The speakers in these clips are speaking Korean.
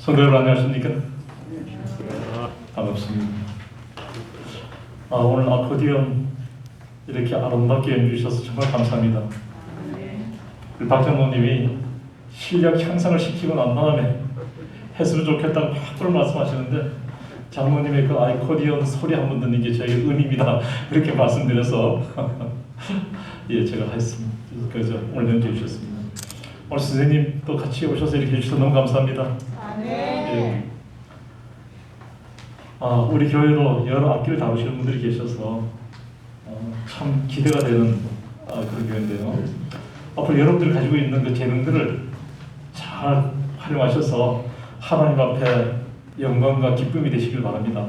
성도 여러분 안녕하십니까? 반갑습니다. 오늘 아코디언 이렇게 아름답게 연주해 주셔서 정말 감사합니다. 우리 박장로님이 실력 향상을 시키고 난 다음에 했으면 좋겠다고 팍 말씀하시는데 장로님의 그 아코디언 소리 한번 듣는 게 저의 은입니다. 그렇게 말씀드려서 예, 제가 했습니다. 그래서 오늘 연주해 주셨습니다. 오늘 선생님 또 같이 오셔서 이렇게 해주셔서 너무 감사합니다. 예. 우리 교회도 여러 악기를 다루시는 분들이 계셔서 참 기대가 되는 그런 교회인데요. 앞으로 여러분들이 가지고 있는 그 재능들을 잘 활용하셔서 하나님 앞에 영광과 기쁨이 되시길 바랍니다.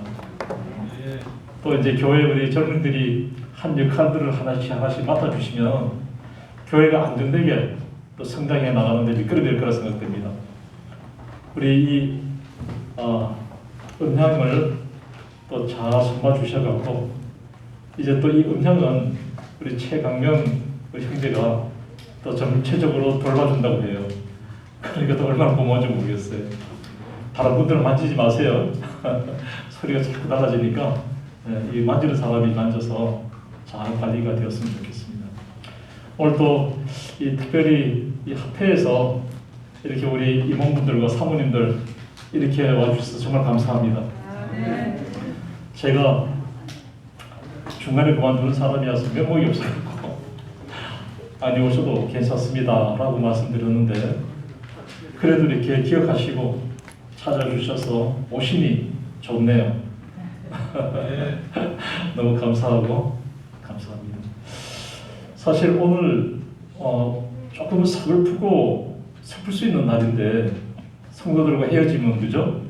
또 이제 교회 우리 젊은들이 한 역할들을 하나씩 맡아주시면 교회가 안정되게 또 성장해 나가는 데 미끄러질 거라 생각됩니다. 우리 이 음향을 또 잘 선봐 주셔갖고 이제 또 이 음향은 우리 최강명 우리 형제가 또 전체적으로 돌봐준다고 해요. 그러니까 또 얼마나 고마운지 모르겠어요. 다른 분들은 만지지 마세요. 소리가 자꾸 달라지니까 이 만지는 사람이 만져서 잘 관리가 되었으면 좋겠습니다. 오늘 또 이 특별히 이 합회에서 이렇게 우리 임원분들과 사모님들 이렇게 와주셔서 정말 감사합니다. 제가 중간에 그만두는 사람이어서 면목이 없어서 아니 오셔도 괜찮습니다 라고 말씀드렸는데 그래도 이렇게 기억하시고 찾아주셔서 오시니 좋네요. 너무 감사하고 감사합니다. 사실 오늘 조금 서글프고 슬플 수 있는 날인데 성도들과 헤어지면 그죠?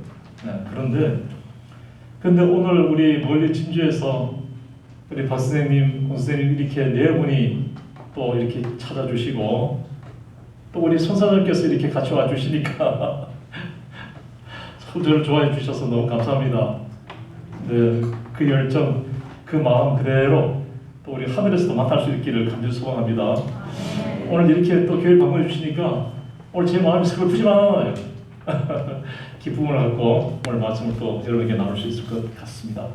그런데 오늘 우리 멀리 진주에서 우리 박 선생님, 권 선생님 이렇게 네 분이 또 이렇게 찾아주시고 또 우리 손사장께서 이렇게 같이 와주시니까 저를 좋아해 주셔서 너무 감사합니다. 네, 그 열정, 그 마음 그대로 또 우리 하늘에서도 만날 수 있기를 간절히 소원합니다. 오늘 이렇게 또 교회 방문해 주시니까 오늘 제 마음이 슬프지만 않아요. 기쁨을 갖고 오늘 말씀을 또 여러분에게 나눌 수 있을 것 같습니다.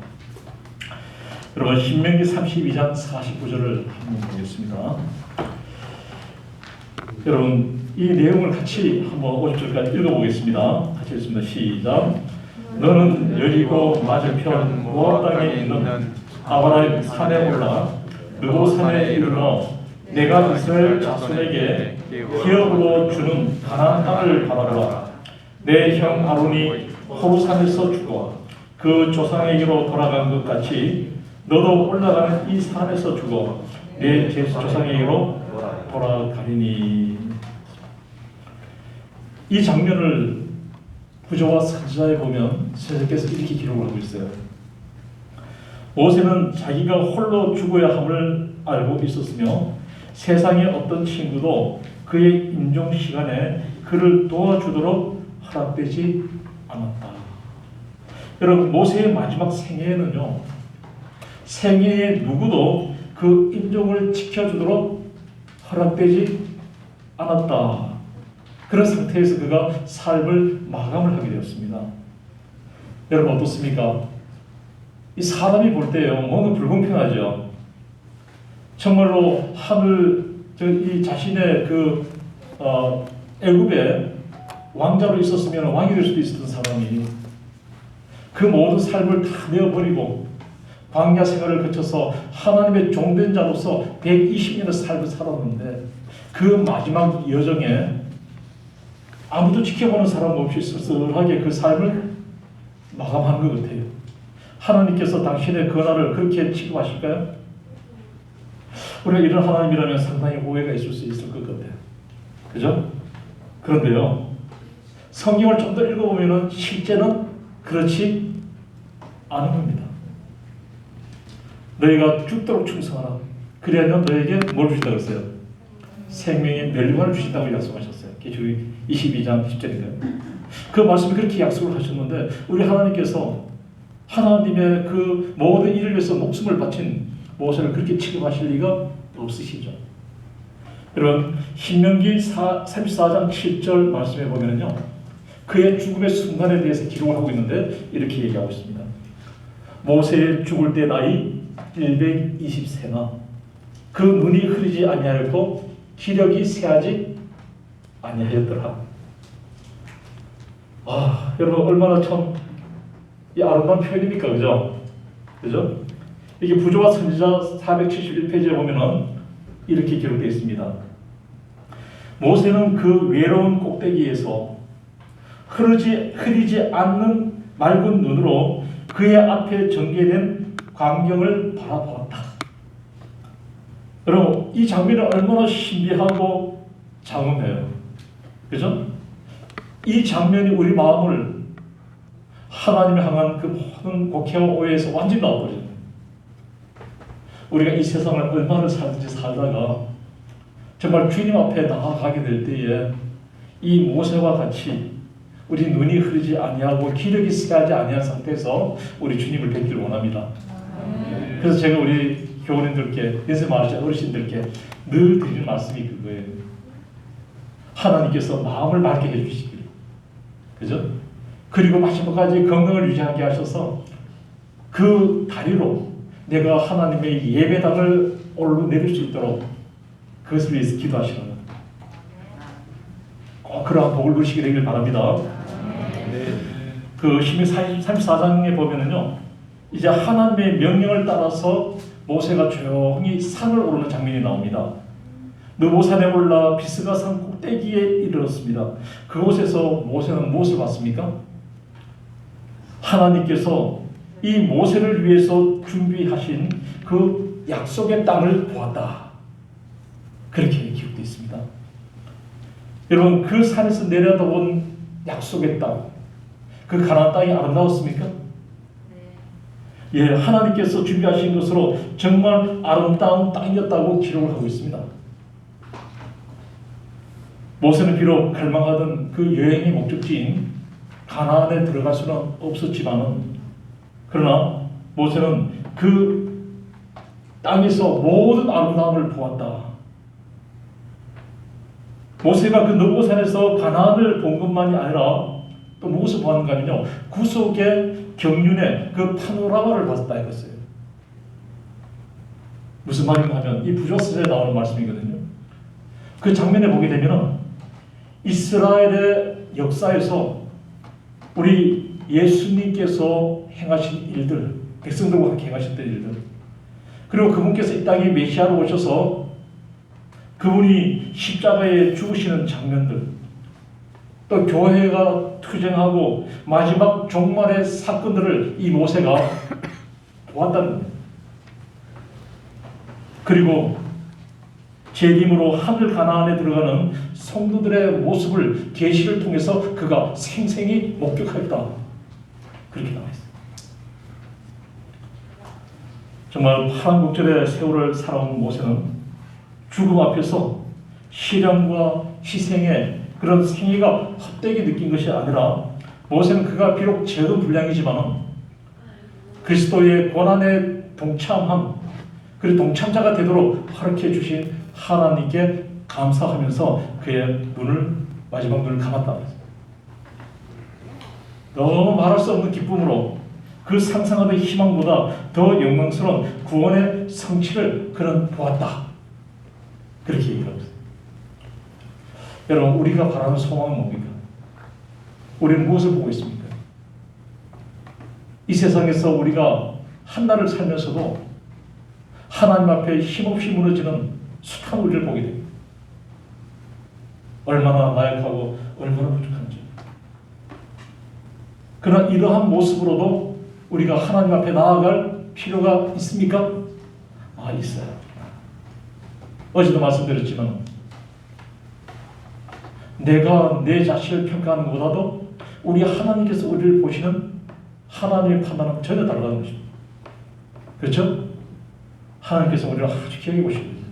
여러분 신명기 32장 49절을 한번 보겠습니다. 여러분 이 내용을 같이 한번 50절까지 읽어보겠습니다. 같이 읽습니다. 시작. 너는 여리고 맞은편 모압 땅에 있는 아바라임 산에 올라 느보 산에 이르러 내가 이스라엘 자손에게 기업으로 주는 가나안 땅을 바라보라. 내 형 아론이 호르산에서 죽어 그 조상에게로 돌아간 것 같이 너도 올라가는 이 산에서 죽어 내 조상에게로 돌아가리니. 이 장면을 구조와 선지자에 보면 선생님께서 이렇게 기록을 하고 있어요. 모세는 자기가 홀로 죽어야 함을 알고 있었으며 세상의 어떤 친구도 그의 임종 시간에 그를 도와주도록 허락되지 않았다. 여러분 모세의 마지막 생애에는요, 생애에 누구도 그 임종을 지켜주도록 허락되지 않았다. 그런 상태에서 그가 삶을 마감을 하게 되었습니다. 여러분 어떻습니까? 이 사람이 볼 때요, 뭔가 불공평하죠. 정말로 이 자신의 그 애굽에 왕자로 있었으면 왕이 될 수도 있었던 사람이 그 모든 삶을 다 내어버리고 광야 생활을 거쳐서 하나님의 종된 자로서 120년의 삶을 살았는데 그 마지막 여정에 아무도 지켜보는 사람 없이 쓸쓸하게 그 삶을 마감한 것 같아요. 하나님께서 당신의 권한을 그렇게 취급하실까요? 우리가 이런 하나님이라면 상당히 오해가 있을 수 있을 것 같아요. 그죠? 그런데요, 성경을 좀 더 읽어보면 실제는 그렇지 않은 겁니다. 너희가 죽도록 충성하라. 그래야면 너에게 뭘 주신다고 했어요? 생명의 멸류관을 주신다고 약속하셨어요. 계시록 22장 10절인가요? 그 말씀이 그렇게 약속을 하셨는데 우리 하나님께서 하나님의 그 모든 일을 위해서 목숨을 바친 모세를 그렇게 취급하실 리가 없으시죠. 여러분 신명기 34장 7절 말씀에 보면요, 그의 죽음의 순간에 대해서 기록을 하고 있는데 이렇게 얘기하고 있습니다. 모세의 죽을 때 나이 120세나 그 눈이 흐리지 아니하였고 기력이 쇠하지 아니하였더라. 여러분 얼마나 참 이 아름다운 표현입니까? 그죠? 이게 부조와 선지자 471페이지에 보면은 이렇게 기록되어 있습니다. 모세는 그 외로운 꼭대기에서 흐리지 않는 맑은 눈으로 그의 앞에 전개된 광경을 바라보았다. 여러분, 이 장면이 얼마나 신비하고 장엄해요. 그죠? 이 장면이 우리 마음을 하나님을 향한 그 모든 곡해와 오해에서 완전히 나와버려요. 우리가 이 세상을 얼마나 살든지 살다가 정말 주님 앞에 나아가게 될 때에 이 모세와 같이 우리 눈이 흐르지 아니하고 기력이 쇠하지 아니한 상태에서 우리 주님을 뵙기를 원합니다. 그래서 제가 우리 교우님들께, 연세 많으신 어르신들께 늘 드리는 말씀이 그거예요. 하나님께서 마음을 맑게 해주시기를, 그죠? 그리고 마지막까지 건강을 유지하게 하셔서 그 다리로 내가 하나님의 예배당을 오르내릴 수 있도록 그것을 위해서 기도하시는 거예요. 꼭 그러한 복을 누리시게 되길 바랍니다. 그 시편 34장에 보면은요, 이제 하나님의 명령을 따라서 모세가 조용히 산을 오르는 장면이 나옵니다. 느보산에 올라 비스가 산 꼭대기에 이르렀습니다. 그곳에서 모세는 무엇을 봤습니까? 하나님께서 이 모세를 위해서 준비하신 그 약속의 땅을 보았다. 그렇게 기록되어 있습니다. 여러분, 그 산에서 내려다본 약속의 땅, 그 가나안 땅이 아름다웠습니까? 예, 하나님께서 준비하신 것으로 정말 아름다운 땅이었다고 기록을 하고 있습니다. 모세는 비록 갈망하던 그 여행의 목적지인 가나안에 들어갈 수는 없었지만은, 그러나 모세는 그 땅에서 모든 아름다움을 보았다. 모세가 그 느보산에서 가나안을 본 것만이 아니라 또 무엇을 보았는가 하면요, 구속의 경륜의 그 파노라마를 봤다 이것이에요. 무슨 말인가 하면 이 부조서에 나오는 말씀이거든요. 그 장면에 보게 되면 이스라엘의 역사에서 우리 예수님께서 행하신 일들, 백성들과 함께 행하셨던 일들, 그리고 그분께서 이 땅에 메시아로 오셔서 그분이 십자가에 죽으시는 장면들, 또 교회가 투쟁하고 마지막 종말의 사건들을 이 모세가 보았다는 거예요. 그리고 재림으로 하늘 가나안에 들어가는 성도들의 모습을 계시를 통해서 그가 생생히 목격하였다. 그렇게 나와 있어요. 정말 파란국절의 세월을 살아온 모세는 죽음 앞에서 시련과 희생의 그런 생애가 헛되게 느낀 것이 아니라, 모세는 그가 비록 적은 분량이지만 그리스도의 고난에 동참함, 그리고 동참자가 되도록 허락해 주신 하나님께 감사하면서 그의 마지막 눈을 감았다. 너무 말할 수 없는 기쁨으로 그 상상하던 희망보다 더 영광스러운 구원의 성취를 그는 보았다. 그렇게 얘기하고 있어요. 여러분, 우리가 바라는 소망은 뭡니까? 우리는 무엇을 보고 있습니까? 이 세상에서 우리가 한 날을 살면서도 하나님 앞에 힘없이 무너지는 숱한 우리를 보게 됩니다. 얼마나 나약하고 얼마나 부족한지. 그러나 이러한 모습으로도 우리가 하나님 앞에 나아갈 필요가 있습니까? 있어요. 어제도 말씀드렸지만 내가 내 자신을 평가하는 것보다도 우리 하나님께서 우리를 보시는 하나님의 판단은 전혀 다르다는 것입니다. 그렇죠? 하나님께서 우리를 아주 귀하게 보십니다.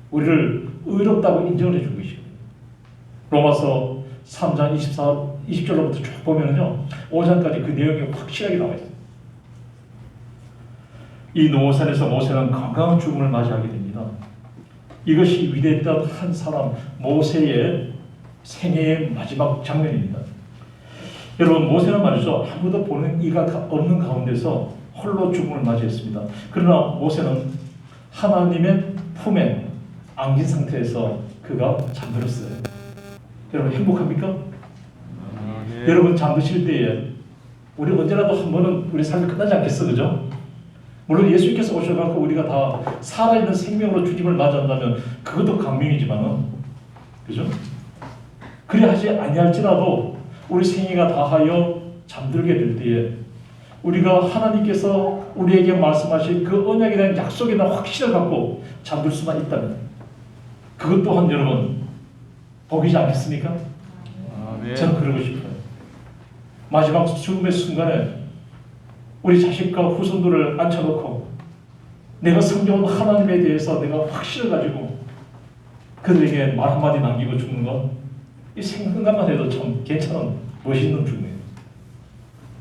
우리를 의롭다고 인정을 해주고 계십니다. 로마서 3장 20절로부터 쭉 보면요, 5장까지 그 내용이 확실하게 나와 있어요. 이 노산에서 모세는 건강한 죽음을 맞이하게 됩니다. 이것이 위대했던 한 사람 모세의 생애의 마지막 장면입니다. 여러분 모세는 말이죠. 아무도 보는 이가 없는 가운데서 홀로 죽음을 맞이했습니다. 그러나 모세는 하나님의 품에 안긴 상태에서 그가 잠들었어요. 여러분 행복합니까? 네. 여러분 잠드실 때에 우리 언제라도 한 번은 우리 삶이 끝나지 않겠어, 그죠? 물론 예수님께서 오셔서 우리가 다 살아있는 생명으로 주님을 맞이한다면 그것도 강명이지만은, 그죠? 그리 하지 아니할지라도 우리 생애가 다하여 잠들게 될 때에 우리가 하나님께서 우리에게 말씀하신 그 언약에 대한 약속에 대한 확신을 갖고 잠들 수만 있다면 그것 또한 여러분 복이지 않겠습니까? 네. 저는 그러고 싶어요. 마지막 죽음의 순간에 우리 자식과 후손들을 앉혀놓고 내가 섬겨온 하나님에 대해서 내가 확신을 가지고 그들에게 말 한마디 남기고 죽는 것, 이 생각만 해도 참 괜찮은 멋있는 죽음이에요.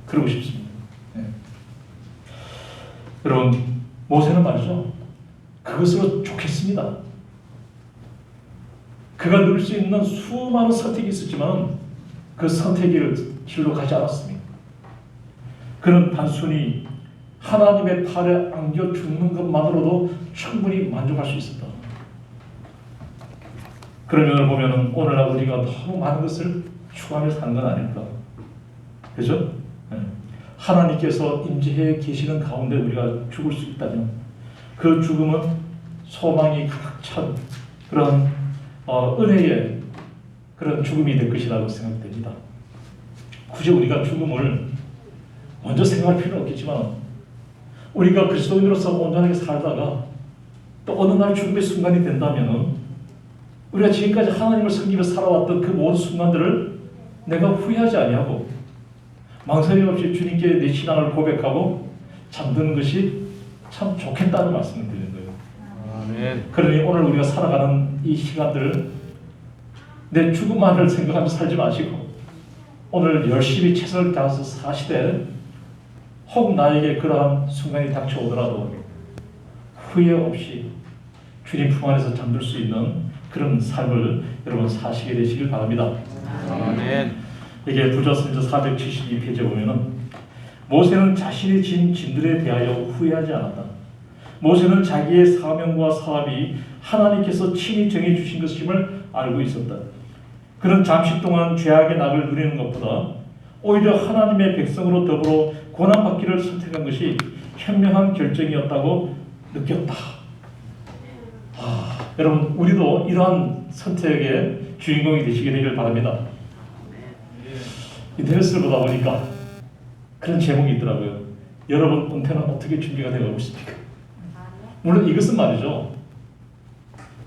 그러고 싶습니다. 네. 여러분 모세는 말이죠. 그것으로 좋겠습니다. 그가 누릴 수 있는 수많은 선택이 있었지만 그 선택의 길로 가지 않았습니다. 그는 단순히 하나님의 팔에 안겨 죽는 것만으로도 충분히 만족할 수 있었다. 그런 면을 보면 오늘날 우리가 너무 많은 것을 추구하며 사는 건 아닐까. 그죠? 네. 하나님께서 임재해 계시는 가운데 우리가 죽을 수 있다면 그 죽음은 소망이 가득 찬 그런 은혜의 그런 죽음이 될 것이라고 생각됩니다. 굳이 우리가 죽음을 먼저 생각할 필요는 없겠지만 우리가 그리스도인으로서 온전하게 살다가 또 어느 날 죽음의 순간이 된다면 우리가 지금까지 하나님을 섬기며 살아왔던 그 모든 순간들을 내가 후회하지 아니하고 망설임 없이 주님께 내 신앙을 고백하고 잠드는 것이 참 좋겠다는 말씀을 드리는 거예요. 아멘. 그러니 오늘 우리가 살아가는 이 시간들 내 죽음만을 생각하며 살지 마시고 오늘 열심히 최선을 다해서 사시되 혹 나에게 그러한 순간이 닥쳐오더라도 후회 없이 주님 품 안에서 잠들 수 있는 그런 삶을 여러분 사시게 되시길 바랍니다. 아멘. 이게 부조선서 472페이지에 보면은 모세는 자신이 진 짐들에 대하여 후회하지 않았다. 모세는 자기의 사명과 사업이 하나님께서 친히 정해 주신 것임을 알고 있었다. 그는 잠시 동안 죄악의 낙을 누리는 것보다 오히려 하나님의 백성으로 더불어 고난받기를 선택한 것이 현명한 결정이었다고 느꼈다. 여러분 우리도 이러한 선택의 주인공이 되시게 되길 바랍니다. 인터넷을 보다 보니까 그런 제목이 있더라고요. 여러분 은퇴는 어떻게 준비가 되어 있습니까? 물론 이것은 말이죠.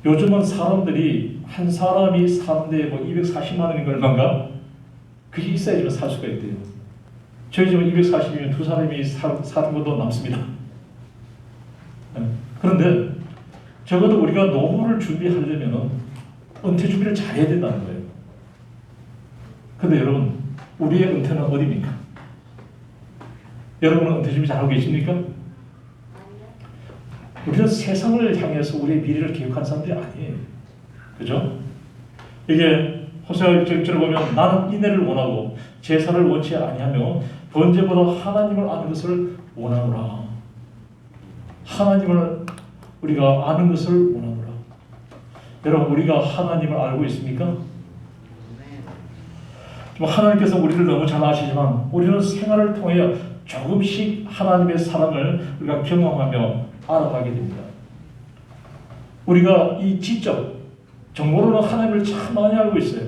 요즘은 사람들이 한 사람이 사는데 뭐 240만 원인가 얼마인가? 그게 있어야지만 살 수가 있대요. 저희 집은 240이면 두 사람이 사는 것도 남습니다. 그런데 적어도 우리가 노후를 준비하려면 은퇴 준비를 잘해야 된다는 거예요. 그런데 여러분 우리의 은퇴는 어디입니까? 여러분은 은퇴 준비 잘하고 계십니까? 우리는 세상을 향해서 우리의 미래를 계획하는 사람들이 아니에요. 그죠? 이게 호세아 1절을 보면 나는 인애를 원하고 제사를 원치 아니하며 번제보다 하나님을 아는 것을 원하노라. 하나님을 우리가 아는 것을 원하노라. 여러분 우리가 하나님을 알고 있습니까? 하나님께서 우리를 너무 잘 아시지만 우리는 생활을 통해 조금씩 하나님의 사랑을 우리가 경험하며 알아가게 됩니다. 우리가 이 지적 정보로는 하나님을 참 많이 알고 있어요.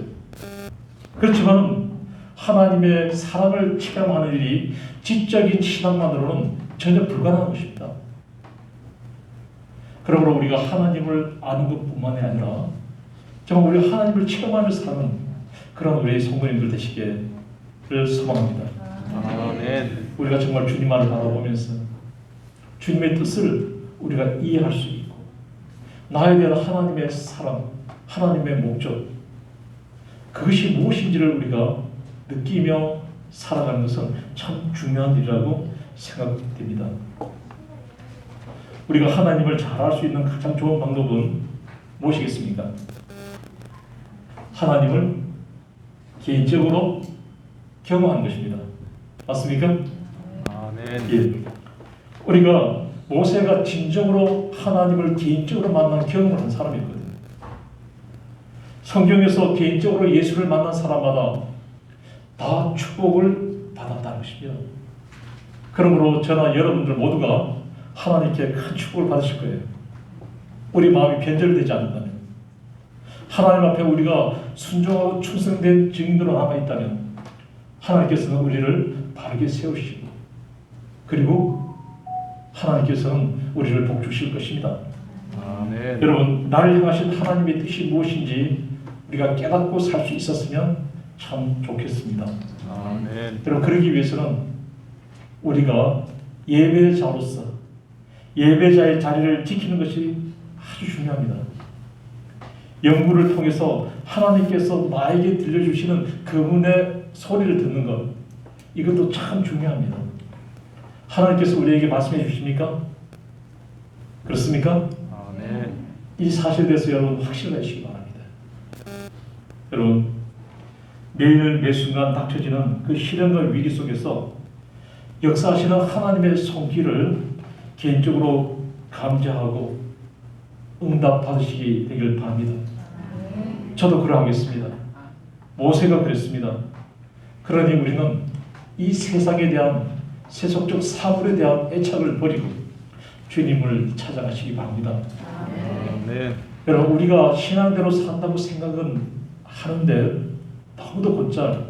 그렇지만 하나님의 사랑을 체험하는 일이 지적인 신앙만으로는 전혀 불가능한 것입니다. 그러므로 우리가 하나님을 아는 것뿐만이 아니라 정말 우리 하나님을 체험하며 사는 그런 우리의 성도님들 되시기를 소망합니다. 아멘. 우리가 정말 주님만을 바라보면서 주님의 뜻을 우리가 이해할 수 있고 나에 대한 하나님의 사랑, 하나님의 목적 그것이 무엇인지를 우리가 느끼며 살아가는 것은 참 중요한 일이라고 생각됩니다. 우리가 하나님을 잘 알 수 있는 가장 좋은 방법은 무엇이겠습니까? 하나님을 개인적으로 경험한 것입니다. 맞습니까? 아멘. 예. 우리가 모세가 진정으로 하나님을 개인적으로 만난 경험을 한 사람이거든요. 성경에서 개인적으로 예수를 만난 사람마다 다 축복을 받았다는 것입니다. 그러므로 저나 여러분들 모두가 하나님께 큰 축복을 받으실 거예요. 우리 마음이 변절되지 않는다면, 하나님 앞에 우리가 순종하고 충성된 증인으로 남아있다면 하나님께서는 우리를 바르게 세우시고, 그리고 하나님께서는 우리를 복주실 것입니다. 아멘. 여러분, 나를 향하신 하나님의 뜻이 무엇인지 우리가 깨닫고 살 수 있었으면 참 좋겠습니다. 아멘. 여러분, 그러기 위해서는 우리가 예배자로서 예배자의 자리를 지키는 것이 아주 중요합니다. 연구를 통해서 하나님께서 나에게 들려주시는 그분의 소리를 듣는 것, 이것도 참 중요합니다. 하나님께서 우리에게 말씀해 주십니까? 그렇습니까? 아멘. 이 사실에 대해서 여러분 확신하시기 바랍니다. 여러분, 매일 매순간 닥쳐지는 그 시련과 위기 속에서 역사하시는 하나님의 손길을 개인적으로 감사하고 응답 받으시기 되길 바랍니다. 저도 그러하겠습니다. 모세가 그랬습니다. 그러니 우리는 이 세상에 대한 세속적 사물에 대한 애착을 버리고 주님을 찾아가시기 바랍니다. 아멘. 여러분, 우리가 신앙대로 산다고 생각은 하는데 너무도 곧잘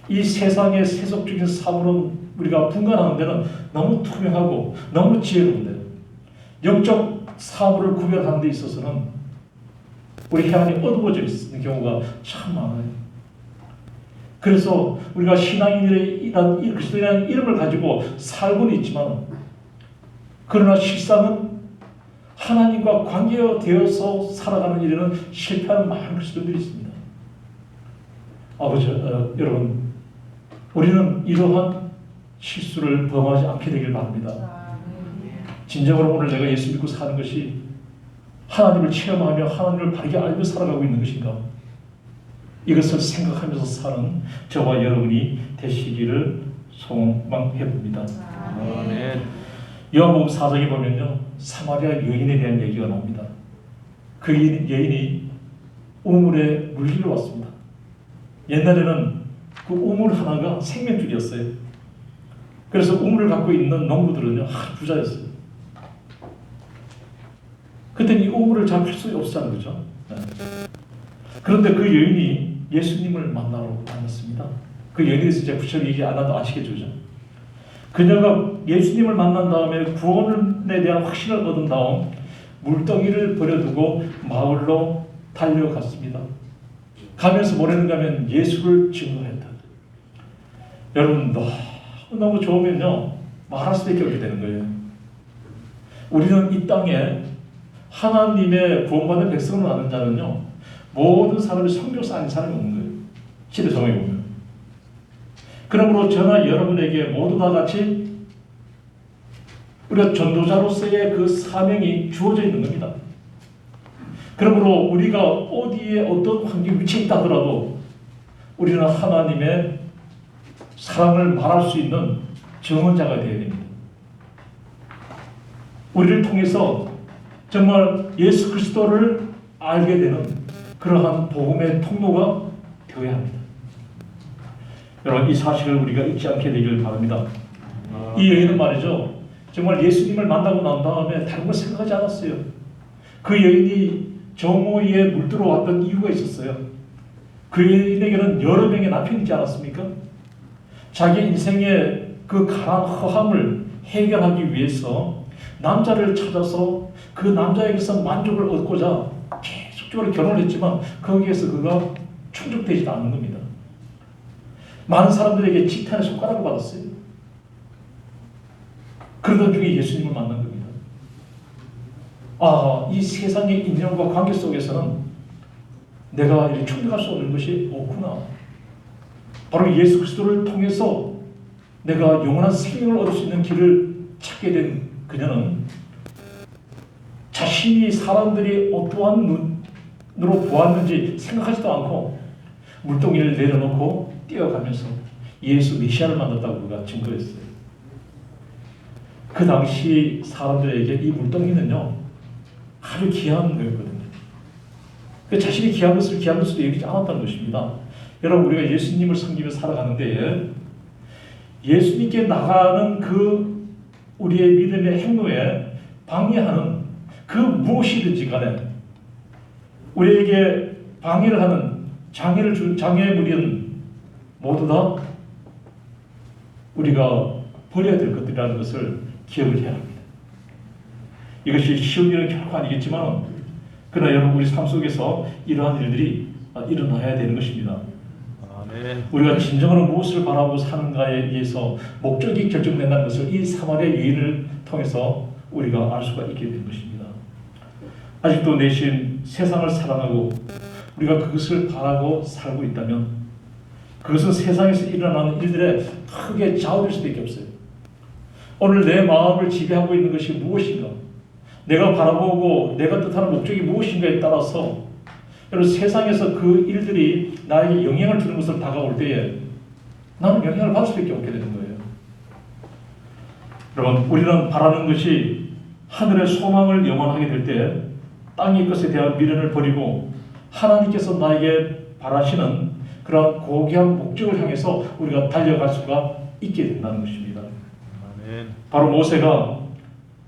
이 세상의 세속적인 사물은 우리가 분간하는 데는 너무 투명하고 너무 지혜로운데, 영적 사물을 구별하는 데 있어서는 우리 해안이 어두워져 있는 경우가 참 많아요. 그래서 우리가 신앙인이란 그리스도인이라는 이름을 가지고 살고는 있지만, 그러나 실상은 하나님과 관계되어서 살아가는 일에는 실패하는 많은 그리스도인들이 있습니다. 여러분, 우리는 이러한 실수를 범하지 않게 되길 바랍니다. 진정으로 오늘 내가 예수 믿고 사는 것이 하나님을 체험하며 하나님을 바르게 알고 살아가고 있는 것인가? 이것을 생각하면서 사는 저와 여러분이 되시기를 소망해 봅니다. 아멘. 요한복음 4장에 보면요, 사마리아 여인에 대한 얘기가 나옵니다. 그 여인이 우물에 물기로 왔습니다. 옛날에는 그 우물 하나가 생명줄이었어요. 그래서 우물을 갖고 있는 농부들은요, 부자였어요. 그때는 이 우물을 잘 팔 수 없었잖아요, 그죠? 네. 그런데 그 여인이 예수님을 만나러 다녔습니다. 그 여인에 대해서 제가 구체적으로 얘기 안 해도 아시겠죠, 그죠? 그녀가 예수님을 만난 다음에 구원에 대한 확신을 얻은 다음 물덩이를 버려두고 마을로 달려갔습니다. 가면서 뭐라는가 하면 예수를 증거했다. 여러분, 너무 좋으면요, 말할 수밖에 없게 되는 거예요. 우리는 이 땅에 하나님의 구원받은 백성으로 나는 자는요, 모든 사람이 성교사 아닌 사람이 없는 거예요. 시대 정에 보면. 그러므로 저나 여러분에게 모두 다 같이 우리가 전도자로서의 그 사명이 주어져 있는 겁니다. 그러므로 우리가 어디에 어떤 환경 위치에 있다 하더라도 우리는 하나님의 사랑을 말할 수 있는 증언자가 되어야 됩니다. 우리를 통해서 정말 예수 그리스도를 알게 되는 그러한 복음의 통로가 되어야 합니다. 여러분, 이 사실을 우리가 잊지 않게 되기를 바랍니다. 이 여인은 말이죠, 정말 예수님을 만나고 난 다음에 다른 걸 생각하지 않았어요. 그 여인이 정오에 물들어왔던 이유가 있었어요. 그 여인에게는 여러 명의 남편이 있지 않았습니까? 자기 인생의 그 가난 허함을 해결하기 위해서 남자를 찾아서 그 남자에게서 만족을 얻고자 계속적으로 결혼을 했지만 거기에서 그가 충족되지 않는 겁니다. 많은 사람들에게 지탄의 손가락을 받았어요. 그러던 중에 예수님을 만난 겁니다. 이 세상의 인연과 관계 속에서는 내가 이렇게 충족할 수 없는 것이 없구나. 바로 예수 그리스도를 통해서 내가 영원한 생명을 얻을 수 있는 길을 찾게 된 그녀는 자신이 사람들이 어떠한 눈으로 보았는지 생각하지도 않고 물동이를 내려놓고 뛰어가면서 예수 메시아를 만났다고 그가 증거했어요. 그 당시 사람들에게 이 물동이는요 아주 귀한 거였거든요. 그 자신이 귀한 것을 귀한 것으로 여기지 않았다는 것입니다. 여러분, 우리가 예수님을 섬기며 살아가는 데에 예수님께 나가는 그 우리의 믿음의 행로에 방해하는 그 무엇이든지 간에 우리에게 방해를 하는 장애를 준 장애물은 모두 다 우리가 버려야 될 것들이라는 것을 기억을 해야 합니다. 이것이 쉬운 일은 결코 아니겠지만 그러나 여러분, 우리 삶 속에서 이러한 일들이 일어나야 되는 것입니다. 아멘. 우리가 진정으로 무엇을 바라고 사는가에 의해서 목적이 결정된다는 것을 이 사마리아 여인을 통해서 우리가 알 수가 있게 된 것입니다. 아직도 내신 세상을 사랑하고 우리가 그것을 바라고 살고 있다면 그것은 세상에서 일어나는 일들에 크게 좌우될 수밖에 없어요. 오늘 내 마음을 지배하고 있는 것이 무엇인가? 내가 바라보고 내가 뜻하는 목적이 무엇인가에 따라서 여러분, 세상에서 그 일들이 나에게 영향을 주는 것을 다가올 때에 나는 영향을 받을 수밖에 없게 되는 거예요. 여러분, 우리는 바라는 것이 하늘의 소망을 염원하게 될 때 땅의 것에 대한 미련을 버리고 하나님께서 나에게 바라시는 그런 고귀한 목적을 향해서 우리가 달려갈 수가 있게 된다는 것입니다. 아멘. 바로 모세가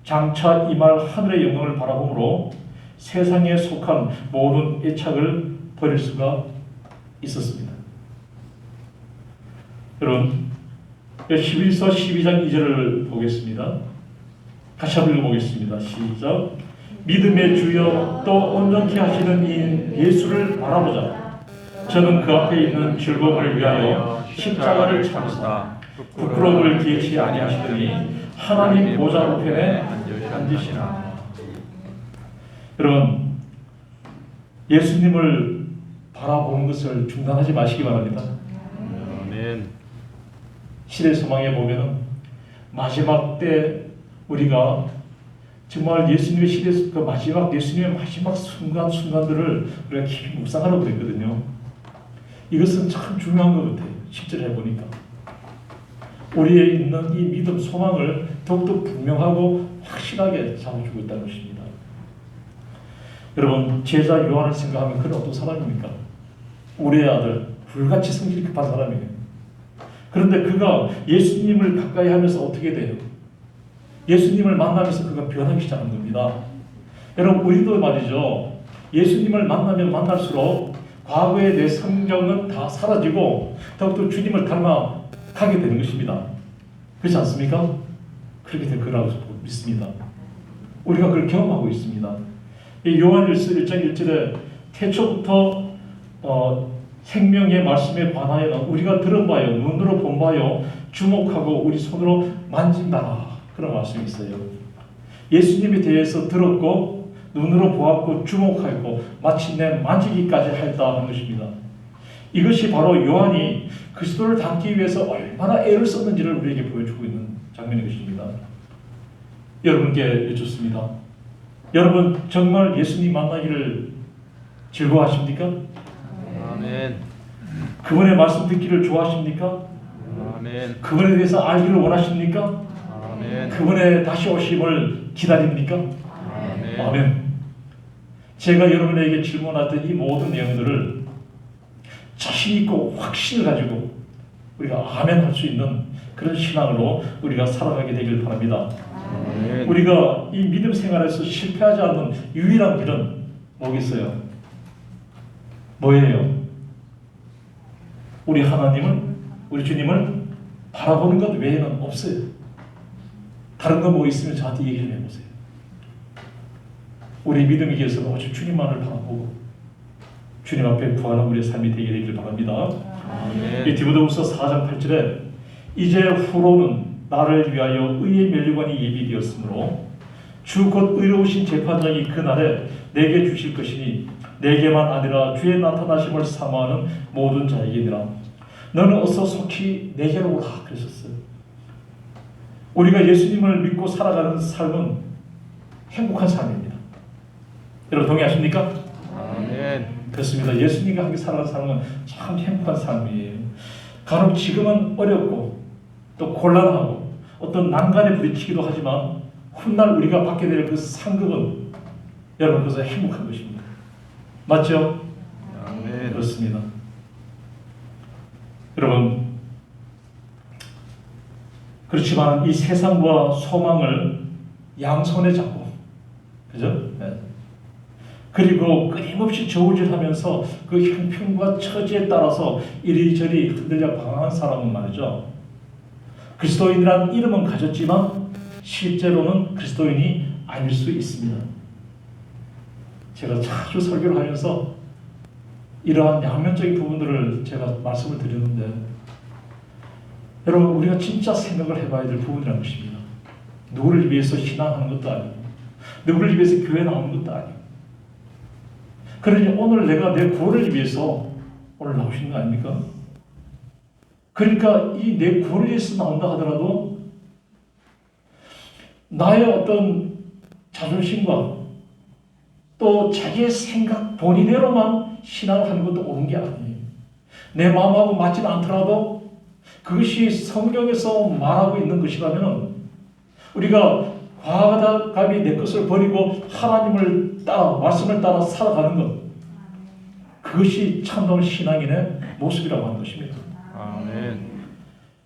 장차 임할 하늘의 영광을 바라보므로 세상에 속한 모든 애착을 버릴 수가 있었습니다. 여러분, 11서 12장 2절을 보겠습니다. 같이 한번 읽어보겠습니다. 시작. 믿음의 주여 또 온전케 하시는 이인 예수를 바라보자. 저는 그 앞에 있는 즐거움을 위하여 십자가를 참으사 부끄러움을 기치 아니하시더니 하나님 보좌 우편에 앉으시나. 여러분, 예수님을 바라보는 것을 중단하지 마시기 바랍니다. 아멘. 시대 소망에 보면은 마지막 때 우리가 정말 예수님의 시대 그 마지막 예수님의 마지막 순간들을 우리가 깊이 묵상하라고 그랬거든요. 이것은 참 중요한 것 같아요. 실제로 해보니까 우리에 있는 이 믿음, 소망을 더욱더 분명하고 확실하게 잡아주고 있다는 것입니다. 여러분, 제자 요한을 생각하면 그는 어떤 사람입니까? 우리의 아들, 불같이 성질이 급한 사람이에요. 그런데 그가 예수님을 가까이 하면서 어떻게 돼요? 예수님을 만나면서 그가 변하기 시작한 겁니다. 여러분, 우리도 말이죠. 예수님을 만나면 만날수록 과거의 내 성경은 다 사라지고 더욱더 주님을 닮아가게 되는 것입니다. 그렇지 않습니까? 그렇게 될 거라고 믿습니다. 우리가 그걸 경험하고 있습니다. 이 요한일서 1장 1절에 태초부터 생명의 말씀에 관하여는 우리가 들은 바요, 눈으로 본 바요, 주목하고 우리 손으로 만진 바라. 그런 말씀이 있어요. 예수님에 대해서 들었고 눈으로 보았고 주목하였고 마침내 만지기까지 하였다 하는 것입니다. 이것이 바로 요한이 그리스도를 닮기 위해서 얼마나 애를 썼는지를 우리에게 보여주고 있는 장면인 것입니다. 여러분께 여쭙습니다. 여러분 정말 예수님 만나기를 즐거워하십니까? 아멘. 그분의 말씀 듣기를 좋아하십니까? 아멘. 그분에 대해서 알기를 원하십니까? 아멘. 그분의 다시 오심을 기다립니까? 아멘. 아멘. 제가 여러분에게 질문했던 이 모든 내용들을 자신 있고 확신을 가지고 우리가 아멘 할 수 있는 그런 신앙으로 우리가 살아가게 되길 바랍니다. 아멘. 우리가 이 믿음 생활에서 실패하지 않는 유일한 길은 뭐겠어요? 뭐예요? 우리 하나님을, 우리 주님을 바라보는 것 외에는 없어요. 다른 거 뭐 있으면 저한테 얘기를 해보세요. 우리 믿음에 의해서는 오직 주님만을 바라보고 주님 앞에 구하는 우리의 삶이 되게 되기를 바랍니다. 이 디모데후서 4장 8절에 이제 후로는 나를 위하여 의의 면류관이 예비되었으므로 주 곧 의로우신 재판장이 그날에 내게 주실 것이니 내게만 아니라 주의 나타나심을 사모하는 모든 자에게니라. 너는 어서 속히 내게로 오라 그러셨어요. 우리가 예수님을 믿고 살아가는 삶은 행복한 삶입니다. 여러분 동의하십니까? 아멘. 그렇습니다. 예수님과 함께 살아가는 삶은 참 행복한 삶이에요. 간혹 지금은 어렵고 또 곤란하고 어떤 난간에 부딪히기도 하지만 훗날 우리가 받게 될 그 상급은 여러분 그것은 행복한 것입니다. 맞죠? 아멘. 그렇습니다. 여러분, 그렇지만 이 세상과 소망을 양손에 잡고, 그죠? 네. 그리고 끊임없이 저울질하면서 그 형편과 처지에 따라서 이리저리 흔들려 방황한 사람은 말이죠. 그리스도인이라는 이름은 가졌지만 실제로는 그리스도인이 아닐 수 있습니다. 제가 자주 설교를 하면서 이러한 양면적인 부분들을 제가 말씀을 드리는데 여러분 우리가 진짜 생각을 해봐야 될 부분이라는 것입니다. 누구를 위해서 신앙하는 것도 아니고 누구를 위해서 교회 나오는 것도 아니고 그러니 오늘 내가 내 구원을 위해서 오늘 나오신 거 아닙니까? 그러니까 이 내 구원을 위해서 나온다 하더라도 나의 어떤 자존심과 또 자기의 생각 본의대로만 신앙을 하는 것도 옳은 게 아니에요. 내 마음하고 맞지는 않더라도 그것이 성경에서 말하고 있는 것이라면 우리가 과감히 내 것을 버리고 하나님을 따라 말씀을 따라 살아가는 것 그것이 참다운 신앙인의 모습이라고 하는 것입니다. 아멘.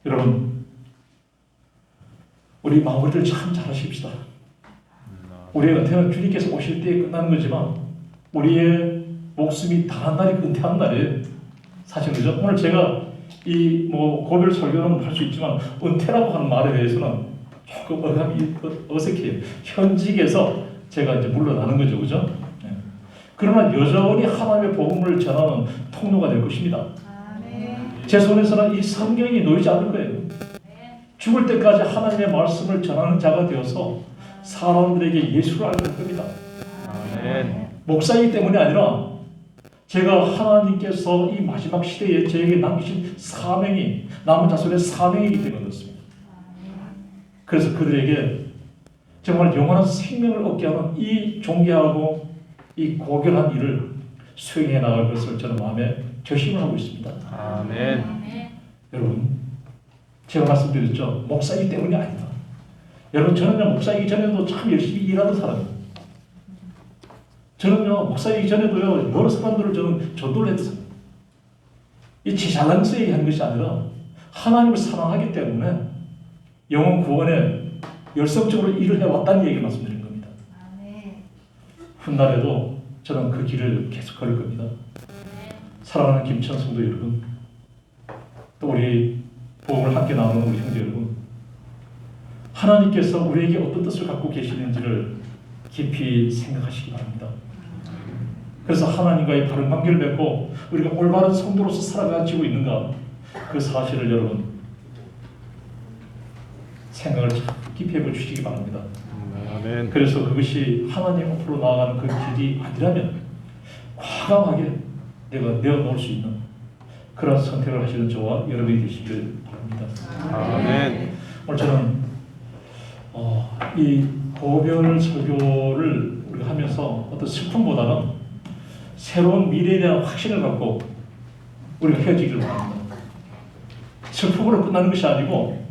여러분 우리 마무리를 참 잘하십시다. 우리의 은퇴는 주님께서 오실 때에 끝나는 거지만 우리의 목숨이 다한 날이 은퇴하는 날이에요. 사실 그죠? 오늘 제가 이 고별 설교는 할 수 있지만 은퇴라고 하는 말에 대해서는 조금 어감이 어색해요. 현직에서 제가 이제 물러나는 거죠, 그죠? 네. 그러나 여전히 하나님의 복음을 전하는 통로가 될 것입니다. 제 손에서는 이 성경이 놓이지 않을 거예요. 죽을 때까지 하나님의 말씀을 전하는 자가 되어서 사람들에게 예수를 알릴 겁니다. 아멘. 목사이기 때문이 아니라 제가 하나님께서 이 마지막 시대에 저에게 남기신 사명이 남은 자손의 사명이기 때문에 그렇습니다. 그래서 그들에게 정말 영원한 생명을 얻게 하는 이 존귀하고 이 고결한 일을 수행해 나갈 것을 저는 마음에 결심을 하고 있습니다. 아멘. 여러분 제가 말씀드렸죠. 목사이기 때문이 아니다. 여러분 저는요 목사이기 전에도 참 열심히 일하던 사람이에요. 저는요 목사이기 전에도요 여러 사람들을 저는 전도를 했어요. 이 제 잘난 것을 얘기하는 것이 아니라 하나님을 사랑하기 때문에 영혼 구원에 열성적으로 일을 해왔다는 얘기를 말씀드린 겁니다. 훗날에도 저는 그 길을 계속 걸을 겁니다. 사랑하는 김천 성도 여러분, 또 우리 복음을 함께 나누는 우리 형제 여러분, 하나님께서 우리에게 어떤 뜻을 갖고 계시는지를 깊이 생각하시기 바랍니다. 그래서 하나님과의 바른 관계를 맺고 우리가 올바른 성도로서 살아가지고 있는가 그 사실을 여러분 생각을 깊이 해볼 주시기 바랍니다. 아멘. 그래서 그것이 하나님 앞으로 나아가는 그 길이 아니라면 과감하게 내가 내어놓을 수 있는 그런 선택을 하시는 저와 여러분이 되시길 바랍니다. 아멘. 오늘 저는 이 고별 설교를 우리가 하면서 어떤 슬픔보다는 새로운 미래에 대한 확신을 갖고 우리가 헤어지기를 바랍니다. 슬픔으로 끝나는 것이 아니고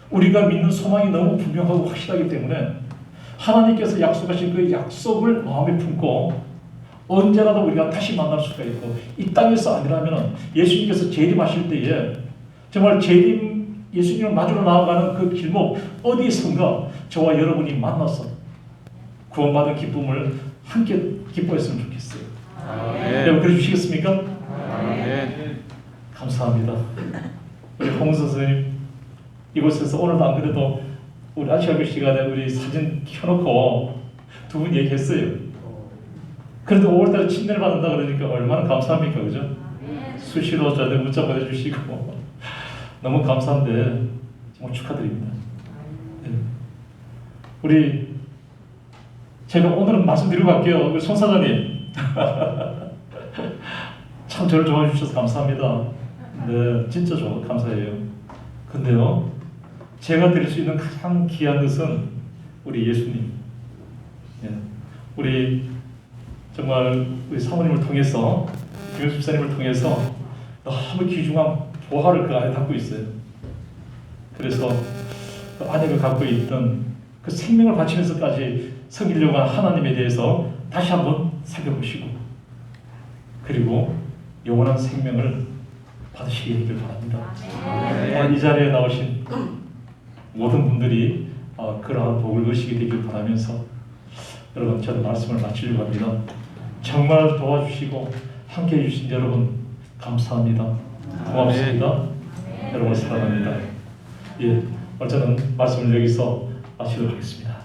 우리가 믿는 소망이 너무 분명하고 확실하기 때문에 하나님께서 약속하신 그 약속을 마음에 품고 언제라도 우리가 다시 만날 수가 있고 이 땅에서 아니라면 예수님께서 재림하실 때에 정말 예수님을 맞으러 나아가는 그 길목 어디선가 저와 여러분이 만나서 구원받은 기쁨을 함께 기뻐했으면 좋겠어요. 여러분 그래 주시겠습니까? 아멘. 감사합니다. 우리 홍 선생님 이곳에서 오늘도 안 그래도 우리 아침할 시간에 우리 사진 켜놓고 두 분 얘기했어요. 그래도 5월달에 침례를 받는다 그러니까 얼마나 감사합니까, 그죠? 수시로 저한테 문자 보내주시고 너무 감사한데 정말 축하드립니다. 네. 우리 제가 오늘은 말씀드리고 갈게요. 우리 손 사장님 참 저를 좋아해 주셔서 감사합니다. 네, 진짜 감사해요. 근데요, 제가 드릴 수 있는 가장 귀한 것은 우리 예수님. 네. 우리 정말 우리 사모님을 통해서 김영수 집사님을 통해서 너무 귀중한 보화를 그 안에 담고 있어요. 그래서 그 아내가 갖고 있던 그 생명을 바치면서까지 섬기려고 한 하나님에 대해서 다시 한번 살펴보시고 그리고 영원한 생명을 받으시기 되길 바랍니다. 이 자리에 나오신 모든 분들이 그러한 복을 거시게 되길 바라면서 여러분 저는 말씀을 마치려고 합니다. 정말 도와주시고 함께해 주신 여러분 감사합니다. 고맙습니다. 여러분 사랑합니다. 예, 저는 말씀을 여기서 마치도록 하겠습니다.